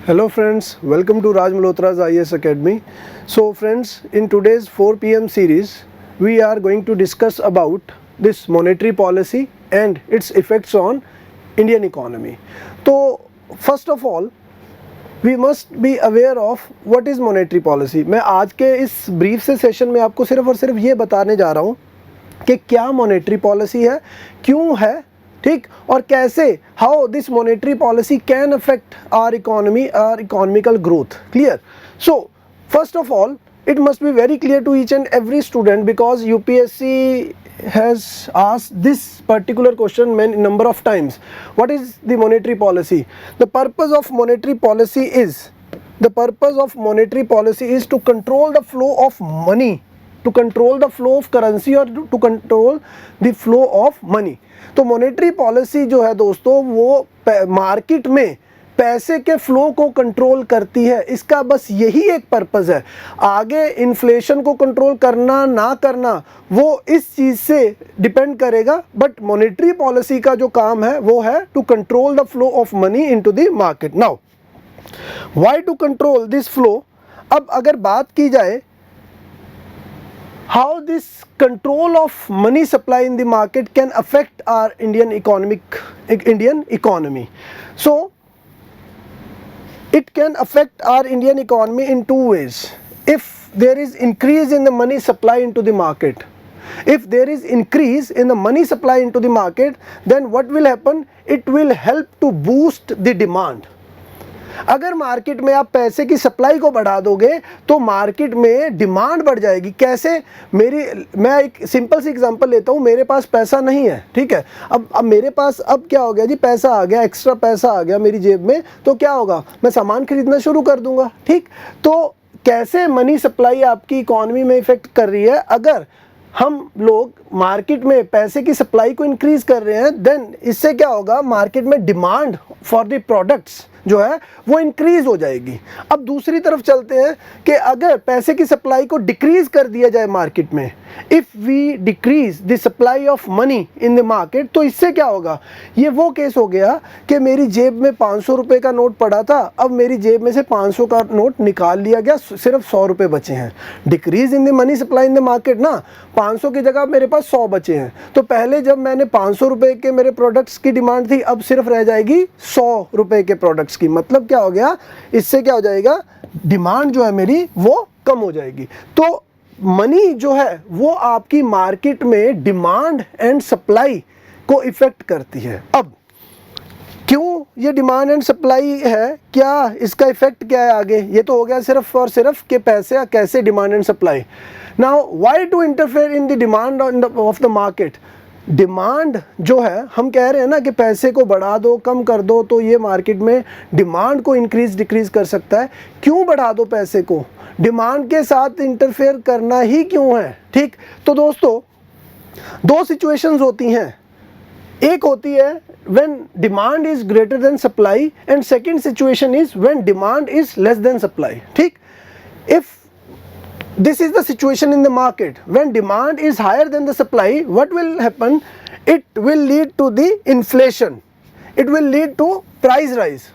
Hello friends, welcome to Raj Malhotra's IAS Academy. So friends, in today's 4 p.m. series, we are going to discuss about this monetary policy and its effects on Indian economy. So first of all, we must be aware of what is monetary policy. मैं आज के इस brief से session में आपको सिर्फ और सिर्फ ये बताने जा रहा हूँ कि क्या मॉनेटरी पॉलिसी है, क्यों है, ठीक, और कैसे how this monetary policy can affect our economy, our economical growth. Clear? So first of all it must be very clear to each and every student because UPSC has asked this particular question many number of times. What is the monetary policy? The purpose of monetary policy is to control the flow of money, to control the flow of currency or to control the flow of money. तो monetary policy जो है दोस्तों वो market में पैसे के flow को control करती है. इसका बस यही एक पर्पस है. आगे इन्फ्लेशन को कंट्रोल करना ना करना वो इस चीज़ से डिपेंड करेगा, बट मॉनेटरी पॉलिसी का जो काम है वो है to control the flow of money into the market. Now why to control this flow? अब अगर बात की जाए how this control of money supply in the market can affect our Indian economy. So it can affect our Indian economy in two ways. If there is increase in the money supply into the market, if there is increase in the money supply into the market, then what will happen? It will help to boost the demand. अगर market में आप पैसे की supply को बढ़ा दोगे तो market में डिमांड बढ़ जाएगी. कैसे? मैं एक सिंपल सी एग्जांपल लेता हूँ. मेरे पास पैसा नहीं है, ठीक है. अब मेरे पास अब क्या हो गया जी, पैसा आ गया, एक्स्ट्रा पैसा आ गया मेरी जेब में, तो क्या होगा, मैं सामान खरीदना शुरू कर दूंगा. ठीक, तो कैसे मनी सप्लाई आपकी इकोनॉमी में इफेक्ट कर रही है? अगर हम लोग मार्केट में पैसे की सप्लाई को इंक्रीज कर रहे हैं, देन इससे क्या होगा, मार्केट में डिमांड फॉर द प्रोडक्ट्स जो है वो इंक्रीज हो जाएगी. अब दूसरी तरफ चलते हैं कि अगर पैसे की सप्लाई को डिक्रीज कर दिया जाए मार्केट में, if we decrease the supply of money in the market, तो इससे क्या होगा, ये वो केस हो गया कि मेरी जेब में 500 रुपये का नोट पड़ा था, अब मेरी जेब में से 500 का नोट निकाल लिया गया, सिर्फ 100 रुपये बचे हैं. Decrease in the money supply in the market ना, 500 की जगह मेरे पास 100 बचे हैं. तो पहले जब मैंने 500 रुपये के मेरे प्रोडक्ट्स की डिमांड थी, अब सिर्फ रह जाएगी 100 रुपये के प्रोडक्ट्स की. मतलब क्या हो गया, इससे क्या हो जाएगा, डिमांड जो है मेरी वो कम हो जाएगी. तो मनी जो है वो आपकी मार्केट में डिमांड एंड सप्लाई को इफेक्ट करती है. अब क्यों ये डिमांड एंड सप्लाई है, क्या इसका इफेक्ट क्या है आगे, ये तो हो गया सिर्फ और सिर्फ कि पैसे कैसे demand and supply. Now why to interfere in the demand of the market? Demand जो है, हम कह रहे हैं ना कि पैसे को बढ़ा दो, कम कर दो, तो ये मार्केट में डिमांड को इंक्रीज डिक्रीज कर सकता है. क्यों बढ़ा दो पैसे को, डिमांड के साथ इंटरफेयर करना ही क्यों है? ठीक, तो दोस्तों दो सिचुएशंस होती हैं. एक होती है when demand is greater than supply and second situation is when demand is less than supply. ठीक, if this is the situation in the market when demand is higher than the supply, what will happen? It will lead to the inflation, it will lead to price rise.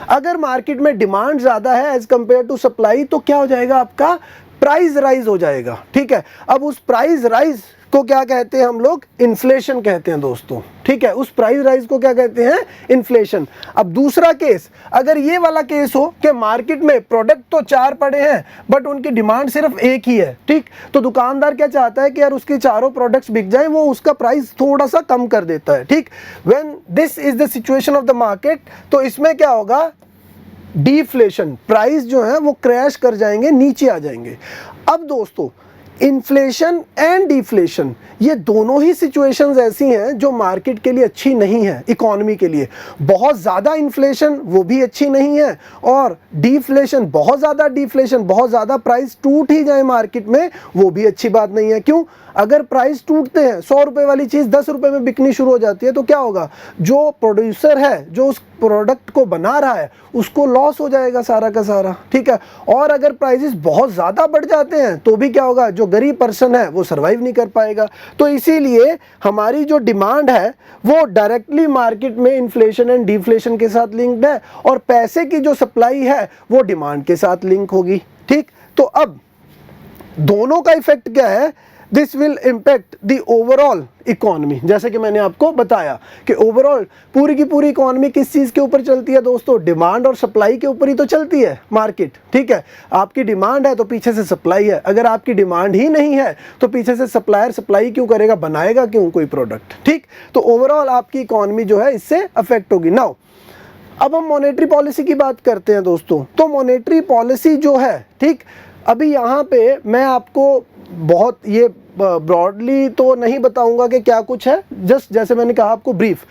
अगर market में demand ज़्यादा है as compare to supply, तो क्या हो जाएगा, आपका price rise हो जाएगा. ठीक है, अब उस प्राइस राइज को क्या कहते हैं हम लोग, इन्फ्लेशन कहते हैं दोस्तों. ठीक है, उस प्राइस राइज को क्या कहते हैं, इन्फ्लेशन. अब दूसरा केस, अगर ये वाला केस हो कि मार्केट में प्रोडक्ट तो 4 पड़े हैं बट उनकी डिमांड सिर्फ एक ही है, ठीक, तो दुकानदार क्या चाहता है कि यार उसके चारों प्रोडक्ट्स बिक जाएं, वो उसका प्राइस थोड़ा सा कम कर देता है. ठीक, when this is the situation of the market, तो इसमें क्या होगा, डिफ्लेशन, प्राइस जो है वो क्रैश कर जाएंगे, नीचे आ जाएंगे. अब दोस्तों इन्फ्लेशन एंड डिफ्लेशन, ये दोनों ही सिचुएशंस ऐसी हैं जो मार्केट के लिए अच्छी नहीं है, इकोनॉमी के लिए. बहुत ज़्यादा इन्फ्लेशन वो भी अच्छी नहीं है, और डिफ्लेशन, बहुत ज़्यादा डिफ्लेशन, बहुत ज़्यादा प्राइस टूट ही जाए मार्केट में, वो भी अच्छी बात नहीं है. क्यों? अगर प्राइस टूटते हैं, 100 रुपए वाली चीज़ 10 रुपए में बिकनी शुरू हो जाती है, तो क्या होगा, जो प्रोड्यूसर है, जो उस प्रोडक्ट को बना रहा है, उसको लॉस हो जाएगा सारा का सारा, ठीक है। और अगर प्राइसेस बहुत ज़्यादा बढ़ जाते हैं तो भी क्या होगा, जो गरीब पर्सन है वो सर्वाइव नहीं कर पाएगा। तो इसीलिए हमारी जो डिमांड है वो डायरेक्टली मार्केट में इन्फ्लेशन एंड डिफ्लेशन के साथ लिंक्ड है, और पैसे की जो सप्लाई है वो डिमांड के साथ लिंक होगी, ठीक। तो अब दोनों का इफेक्ट क्या है, this will impact the overall economy. जैसे कि मैंने आपको बताया कि ओवरऑल पूरी की पूरी इकोनॉमी किस चीज़ के ऊपर चलती है दोस्तों, डिमांड और सप्लाई के ऊपर ही तो चलती है मार्केट, ठीक है। आपकी डिमांड है तो पीछे से सप्लाई है, अगर आपकी डिमांड ही नहीं है तो पीछे से सप्लायर सप्लाई क्यों करेगा, बनाएगा क्यों कोई प्रोडक्ट, ठीक। तो ओवरऑल आपकी इकोनॉमी जो है इससे अफेक्ट होगी। नाउ अब हम मॉनेटरी पॉलिसी की बात करते हैं दोस्तों। तो मॉनेटरी पॉलिसी जो है, ठीक, अभी यहाँ पे मैं आपको बहुत ये ब्रॉडली तो नहीं बताऊंगा कि क्या कुछ है, जस्ट जैसे मैंने कहा आपको ब्रीफ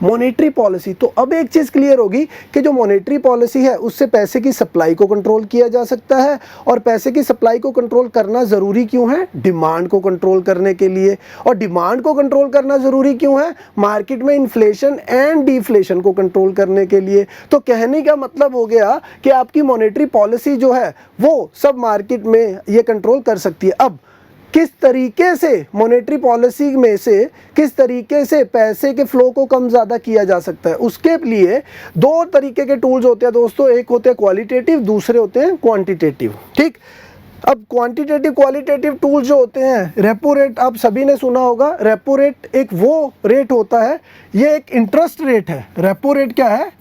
मॉनेटरी पॉलिसी। तो अब एक चीज़ क्लियर होगी कि जो मॉनेटरी पॉलिसी है उससे पैसे की सप्लाई को कंट्रोल किया जा सकता है, और पैसे की सप्लाई को कंट्रोल करना ज़रूरी क्यों है, डिमांड को कंट्रोल करने के लिए। और डिमांड को कंट्रोल करना ज़रूरी क्यों है, मार्केट में इन्फ्लेशन एंड डिफ्लेशन को कंट्रोल करने के लिए। तो कहने का मतलब हो गया कि आपकी मॉनेटरी पॉलिसी जो है वो सब मार्केट में ये कंट्रोल कर सकती है। अब किस तरीके से मॉनेटरी पॉलिसी में से किस तरीके से पैसे के फ्लो को कम ज़्यादा किया जा सकता है, उसके लिए दो तरीके के टूल्स होते हैं दोस्तों, एक होते हैं क्वालिटेटिव, दूसरे होते हैं क्वांटिटेटिव, ठीक। अब क्वांटिटेटिव क्वालिटेटिव टूल्स जो होते हैं, रेपो रेट आप सभी ने सुना होगा। रेपो रेट एक वो रेट होता है, ये एक इंटरेस्ट रेट है। रेपो रेट क्या है,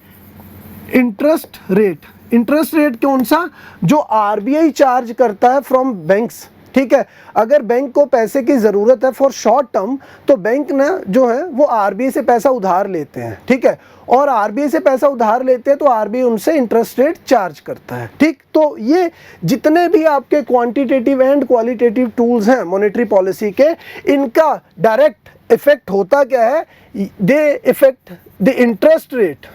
इंटरेस्ट रेट। इंटरेस्ट रेट कौन सा, जो आरबीआई चार्ज करता है फ्रॉम बैंक्स, ठीक है। अगर बैंक को पैसे की ज़रूरत है फॉर शॉर्ट टर्म, तो बैंक ना जो है वो आरबीआई से पैसा उधार लेते हैं, ठीक है। और आरबीआई से पैसा उधार लेते हैं तो आरबीआई उनसे इंटरेस्ट रेट चार्ज करता है, ठीक। तो ये जितने भी आपके क्वांटिटेटिव एंड क्वालिटेटिव टूल्स हैं मॉनेटरी पॉलिसी के, इनका डायरेक्ट इफेक्ट होता क्या है, they effect the interest rate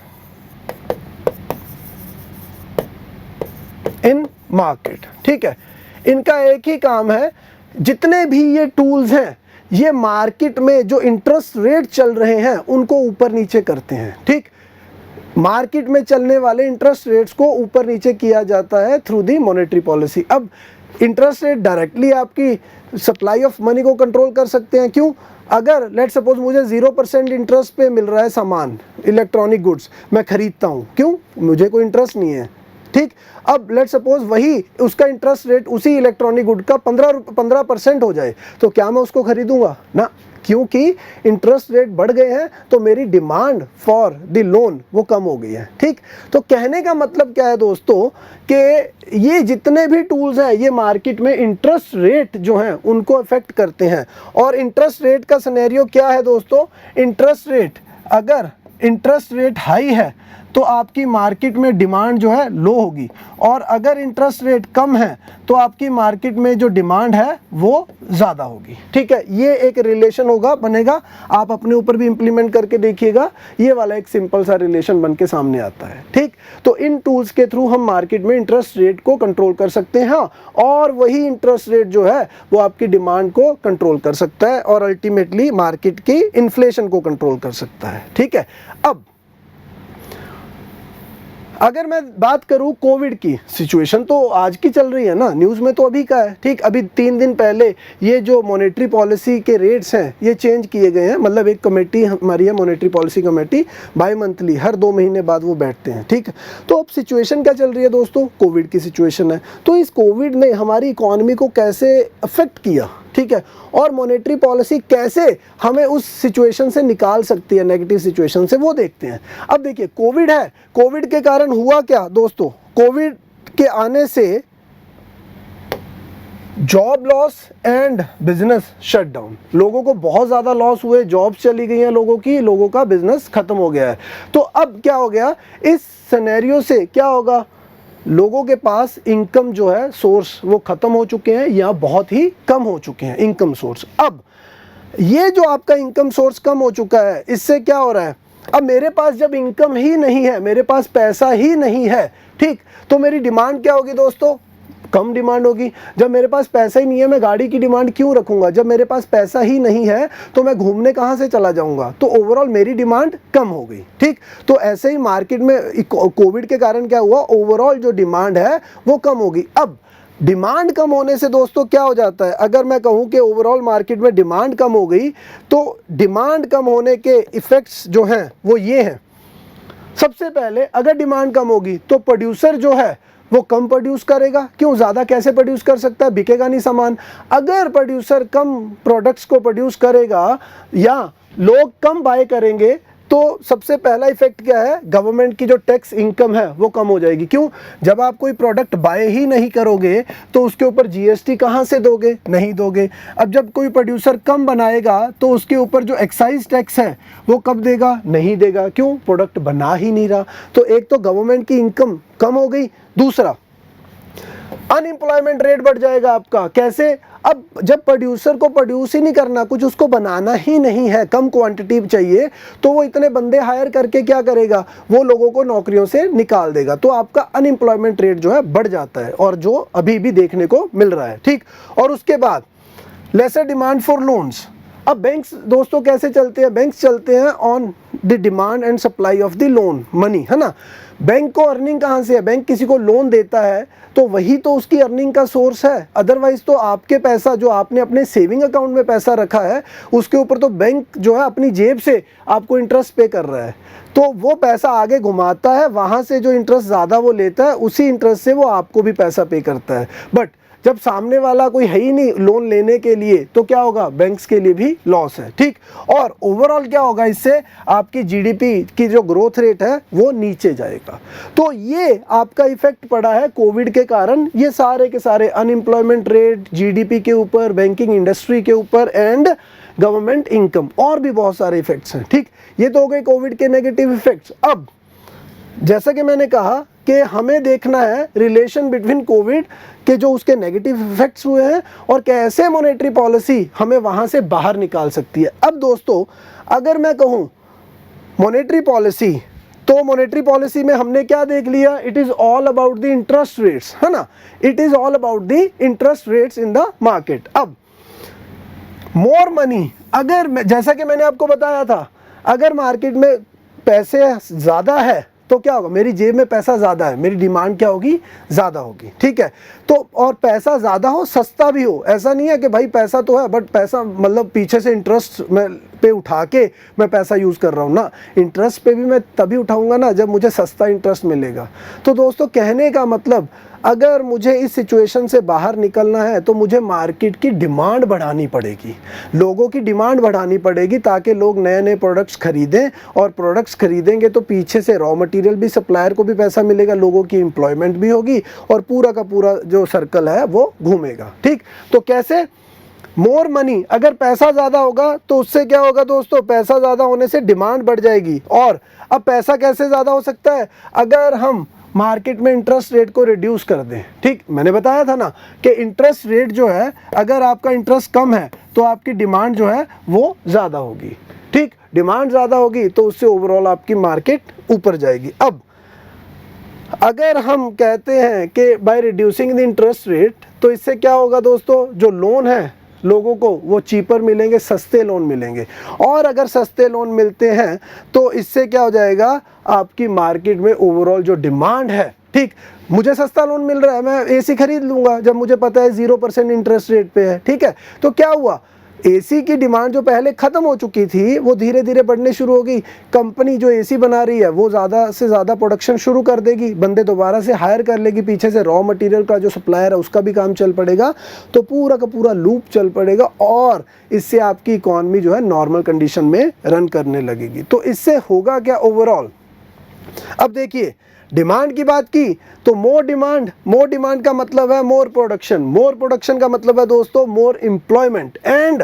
in market, ठीक है। इनका एक ही काम है, जितने भी ये टूल्स हैं ये मार्केट में जो इंटरेस्ट रेट चल रहे हैं उनको ऊपर नीचे करते हैं, ठीक। मार्केट में चलने वाले इंटरेस्ट रेट्स को ऊपर नीचे किया जाता है थ्रू दी मॉनेटरी पॉलिसी। अब इंटरेस्ट रेट डायरेक्टली आपकी सप्लाई ऑफ मनी को कंट्रोल कर सकते हैं। क्यों, अगर लेट सपोज मुझे 0% इंटरेस्ट पे मिल रहा है सामान, इलेक्ट्रॉनिक गुड्स मैं खरीदता हूँ, क्यों, मुझे कोई इंटरेस्ट नहीं है, ठीक। अब लेट सपोज वही उसका इंटरेस्ट रेट उसी इलेक्ट्रॉनिक गुड का 15% हो जाए, तो क्या मैं उसको खरीदूंगा ना, क्योंकि इंटरेस्ट रेट बढ़ गए हैं तो मेरी डिमांड फॉर द लोन वो कम हो गई है, ठीक। तो कहने का मतलब क्या है दोस्तों कि ये जितने भी टूल्स हैं ये मार्केट में इंटरेस्ट रेट जो हैं उनको अफेक्ट करते हैं। और इंटरेस्ट रेट का सिनेरियो क्या है दोस्तों, इंटरेस्ट रेट, अगर इंटरेस्ट रेट हाई है तो आपकी मार्केट में डिमांड जो है लो होगी, और अगर इंटरेस्ट रेट कम है तो आपकी मार्केट में जो डिमांड है वो ज़्यादा होगी, ठीक है। ये एक रिलेशन होगा, बनेगा, आप अपने ऊपर भी इंप्लीमेंट करके देखिएगा, ये वाला एक सिंपल सा रिलेशन बन के सामने आता है, ठीक। तो इन टूल्स के थ्रू हम मार्केट में इंटरेस्ट रेट को कंट्रोल कर सकते हैं, और वही इंटरेस्ट रेट जो है वो आपकी डिमांड को कंट्रोल कर सकता है और अल्टीमेटली मार्केट की इन्फ्लेशन को कंट्रोल कर सकता है, ठीक है। अब अगर मैं बात करूं कोविड की, सिचुएशन तो आज की चल रही है ना, न्यूज़ में तो अभी का है, ठीक। अभी 3 दिन पहले ये जो मॉनेटरी पॉलिसी के रेट्स हैं ये चेंज किए गए हैं। मतलब एक कमेटी हमारी है, monetary policy committee, bimonthly, हर 2 महीने बाद वो बैठते हैं, ठीक। तो अब सिचुएशन क्या चल रही है दोस्तों, कोविड की सिचुएशन है। तो इस कोविड ने हमारी इकॉनमी को कैसे अफेक्ट किया, ठीक है, और मॉनेटरी पॉलिसी कैसे हमें उस सिचुएशन से निकाल सकती है, नेगेटिव सिचुएशन से, वो देखते हैं। अब देखिए कोविड है, कोविड के कारण हुआ क्या दोस्तों, कोविड के आने से job loss and business shut down, लोगों को बहुत ज़्यादा लॉस हुए, जॉब्स चली गई हैं लोगों की, लोगों का बिजनेस खत्म हो गया है। तो अब क्या हो गया, इस सिनेरियो से क्या होगा, लोगों के पास इनकम जो है सोर्स वो ख़त्म हो चुके हैं या बहुत ही कम हो चुके हैं इनकम सोर्स। अब ये जो आपका इनकम सोर्स कम हो चुका है, इससे क्या हो रहा है, अब मेरे पास जब इनकम ही नहीं है, मेरे पास पैसा ही नहीं है, ठीक, तो मेरी डिमांड क्या होगी दोस्तों, कम डिमांड होगी। जब मेरे पास पैसा ही नहीं है मैं गाड़ी की डिमांड क्यों रखूंगा, जब मेरे पास पैसा ही नहीं है तो मैं घूमने कहाँ से चला जाऊंगा, तो ओवरऑल मेरी डिमांड कम हो गई। ठीक, तो ऐसे ही मार्केट में कोविड के कारण क्या हुआ, ओवरऑल जो डिमांड है वो कम होगी। अब डिमांड कम होने से दोस्तों क्या हो जाता है, अगर मैं कहूं कि ओवरऑल मार्केट में डिमांड कम हो गई तो डिमांड कम होने के इफेक्ट्स जो हैं वो ये हैं। सबसे पहले अगर डिमांड कम होगी तो प्रोड्यूसर जो है वो कम प्रोड्यूस करेगा। क्यों, ज़्यादा कैसे प्रोड्यूस कर सकता है, बिकेगा नहीं सामान। अगर प्रोड्यूसर कम प्रोडक्ट्स को प्रोड्यूस करेगा या लोग कम बाय करेंगे तो सबसे पहला इफेक्ट क्या है, गवर्नमेंट की जो टैक्स इनकम है वो कम हो जाएगी। क्यों, जब आप कोई प्रोडक्ट बाय ही नहीं करोगे तो उसके ऊपर जीएसटी कहाँ से दोगे, नहीं दोगे। अब जब कोई प्रोड्यूसर कम बनाएगा तो उसके ऊपर जो एक्साइज टैक्स है वो कब देगा, नहीं देगा। क्यों, प्रोडक्ट बना ही नहीं रहा। तो एक तो गवर्नमेंट की इनकम कम हो गई, दूसरा अनएम्प्लॉयमेंट रेट बढ़ जाएगा आपका। कैसे, अब जब प्रोड्यूसर को प्रोड्यूस ही नहीं करना, कुछ उसको बनाना ही नहीं है, कम क्वांटिटी चाहिए, तो वो इतने बंदे हायर करके क्या करेगा, वो लोगों को नौकरियों से निकाल देगा। तो आपका अनएम्प्लॉयमेंट रेट जो है बढ़ जाता है, और जो अभी भी देखने को मिल रहा है। ठीक, और उसके बाद लेसर डिमांड फॉर लोन्स। अब बैंक्स दोस्तों कैसे चलते हैं, बैंक्स चलते हैं on the demand and supply of the loan money, है ना। बैंक को अर्निंग कहाँ से है, बैंक किसी को लोन देता है तो वही तो उसकी अर्निंग का सोर्स है। अदरवाइज तो आपके पैसा जो आपने अपने सेविंग अकाउंट में पैसा रखा है उसके ऊपर तो बैंक जो है अपनी जेब से आपको इंटरेस्ट पे कर रहा है, तो वो पैसा आगे घुमाता है, वहाँ से जो इंटरेस्ट ज़्यादा वो लेता है उसी इंटरेस्ट से वो आपको भी पैसा पे करता है। बट जब सामने वाला कोई है ही नहीं लोन लेने के लिए तो क्या होगा, बैंक्स के लिए भी लॉस है। ठीक, और ओवरऑल क्या होगा, इससे आपकी जीडीपी की जो ग्रोथ रेट है वो नीचे जाएगा। तो ये आपका इफेक्ट पड़ा है कोविड के कारण, ये सारे के सारे अनएम्प्लॉयमेंट रेट, जीडीपी के ऊपर, बैंकिंग इंडस्ट्री के ऊपर एंड गवर्नमेंट इनकम, और भी बहुत सारे इफेक्ट्स हैं। ठीक, ये तो हो गए कोविड के नेगेटिव इफेक्ट्स। अब जैसा कि मैंने कहा कि हमें देखना है रिलेशन बिटवीन कोविड के जो उसके नेगेटिव इफेक्ट्स हुए हैं और कैसे मॉनेटरी पॉलिसी हमें वहाँ से बाहर निकाल सकती है। अब दोस्तों अगर मैं कहूँ मॉनेटरी पॉलिसी, तो मॉनेटरी पॉलिसी में हमने क्या देख लिया, it is all about the interest rates, है ना। It is all about the interest rates in the market. अब मोर मनी, अगर जैसा कि मैंने आपको बताया था, अगर मार्केट में पैसे ज़्यादा है तो क्या होगा, मेरी जेब में पैसा ज़्यादा है, मेरी डिमांड क्या होगी, ज़्यादा होगी। ठीक है, तो और पैसा ज़्यादा हो, सस्ता भी हो। ऐसा नहीं है कि भाई पैसा तो है बट पैसा मतलब पीछे से इंटरेस्ट में पे उठा के मैं पैसा यूज़ कर रहा हूँ ना, इंटरेस्ट पे भी मैं तभी उठाऊँगा ना जब मुझे सस्ता इंटरेस्ट मिलेगा। तो दोस्तों कहने का मतलब, अगर मुझे इस सिचुएशन से बाहर निकलना है तो मुझे मार्केट की डिमांड बढ़ानी पड़ेगी, लोगों की डिमांड बढ़ानी पड़ेगी, ताकि लोग नए नए प्रोडक्ट्स खरीदें, और प्रोडक्ट्स खरीदेंगे तो पीछे से रॉ मटेरियल भी, सप्लायर को भी पैसा मिलेगा, लोगों की एम्प्लॉयमेंट भी होगी, और पूरा का पूरा जो सर्कल है वो घूमेगा। ठीक, तो कैसे, मोर मनी, अगर पैसा ज़्यादा होगा तो उससे क्या होगा दोस्तों, पैसा ज़्यादा होने से डिमांड बढ़ जाएगी। और अब पैसा कैसे ज़्यादा हो सकता है, अगर हम मार्केट में इंटरेस्ट रेट को रिड्यूस कर दें। ठीक, मैंने बताया था ना कि इंटरेस्ट रेट जो है, अगर आपका इंटरेस्ट कम है तो आपकी डिमांड जो है वो ज़्यादा होगी। ठीक, डिमांड ज़्यादा होगी तो उससे ओवरऑल आपकी मार्केट ऊपर जाएगी। अब अगर हम कहते हैं कि by reducing the interest rate, तो इससे क्या होगा दोस्तों, जो लोन है लोगों को वो चीपर मिलेंगे, सस्ते लोन मिलेंगे, और अगर सस्ते लोन मिलते हैं तो इससे क्या हो जाएगा, आपकी मार्केट में ओवरऑल जो डिमांड है, ठीक, मुझे सस्ता लोन मिल रहा है, मैं एसी खरीद लूँगा जब मुझे पता है 0% इंटरेस्ट रेट पे है। ठीक है, तो क्या हुआ, एसी की डिमांड जो पहले ख़त्म हो चुकी थी वो धीरे धीरे बढ़ने शुरू हो गई। कंपनी जो एसी बना रही है वो ज़्यादा से ज़्यादा प्रोडक्शन शुरू कर देगी, बंदे दोबारा से हायर कर लेगी, पीछे से रॉ मटेरियल का जो सप्लायर है उसका भी काम चल पड़ेगा, तो पूरा का पूरा लूप चल पड़ेगा, और इससे आपकी इकॉनमी जो है नॉर्मल कंडीशन में रन करने लगेगी। तो इससे होगा क्या ओवरऑल, अब देखिए डिमांड की बात की तो मोर डिमांड का मतलब है मोर प्रोडक्शन का मतलब है दोस्तों more employment, and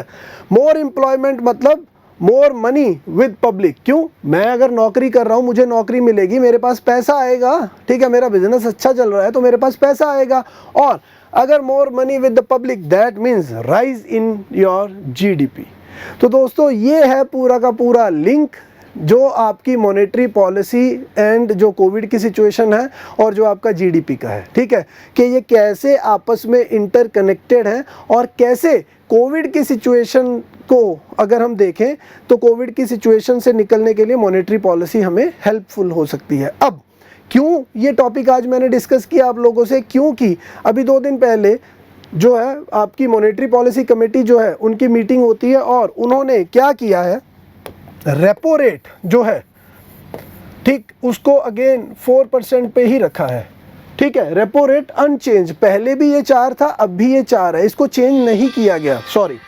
more employment मतलब मोर मनी विद पब्लिक। क्यों, मैं अगर नौकरी कर रहा हूँ, मुझे नौकरी मिलेगी, मेरे पास पैसा आएगा। ठीक है, मेरा बिजनेस अच्छा चल रहा है तो मेरे पास पैसा आएगा, और अगर more money with the public that means rise in your GDP. तो दोस्तों ये है पूरा का पूरा लिंक जो आपकी मॉनेटरी पॉलिसी एंड जो कोविड की सिचुएशन है और जो आपका जीडीपी का है, ठीक है, कि ये कैसे आपस में इंटरकनेक्टेड हैं और कैसे कोविड की सिचुएशन को अगर हम देखें तो कोविड की सिचुएशन से निकलने के लिए मॉनेटरी पॉलिसी हमें हेल्पफुल हो सकती है। अब क्यों ये टॉपिक आज मैंने डिस्कस किया आप लोगों से, क्योंकि अभी 2 दिन पहले जो है आपकी मॉनेटरी पॉलिसी कमेटी जो है उनकी मीटिंग होती है और उन्होंने क्या किया है, रेपो रेट जो है, ठीक, उसको अगेन 4% पे ही रखा है, ठीक है, रेपो रेट अनचेंज, पहले भी ये 4 था, अब भी ये 4 है, इसको चेंज नहीं किया गया, सॉरी,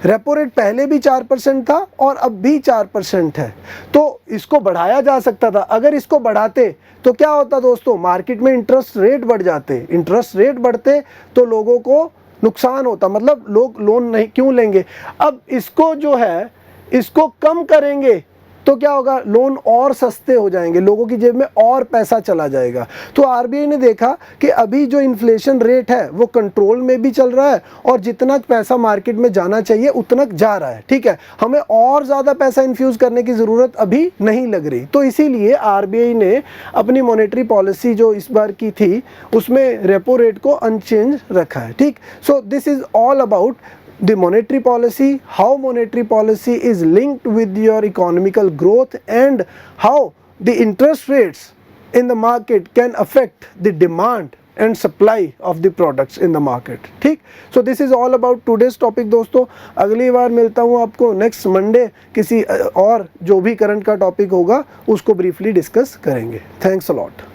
रेपो रेट पहले भी 4% था और अब भी 4% है, तो इसको बढ़ाया जा सकता था। अगर इसको बढ़ाते तो क्या होता दोस्तों, मार्केट में इंटरेस्ट रेट बढ़ जाते, इंटरेस्ट रेट बढ़ते तो लोगों को नुकसान होता, मतलब लोग लोन नहीं क्यों लेंगे। अब इसको जो है इसको कम करेंगे तो क्या होगा, लोन और सस्ते हो जाएंगे, लोगों की जेब में और पैसा चला जाएगा। तो आरबीआई ने देखा कि अभी जो इन्फ्लेशन रेट है वो कंट्रोल में भी चल रहा है और जितना पैसा मार्केट में जाना चाहिए उतना जा रहा है, ठीक है, हमें और ज़्यादा पैसा इन्फ्यूज़ करने की ज़रूरत अभी नहीं लग रही। तो इसीलिए आरबीआई ने अपनी मॉनेटरी पॉलिसी जो इस बार की थी उसमें रेपो रेट को अनचेंज रखा है, ठीक। So this is all about the monetary policy, how monetary policy is linked with your economical growth and how the interest rates in the market can affect the demand and supply of the products in the market, ठीक। so this is all about today's topic दोस्तों। अगली बार मिलता हूँ आपको next Monday, किसी और जो भी करंट का टॉपिक होगा उसको ब्रीफली डिस्कस करेंगे। Thanks a lot.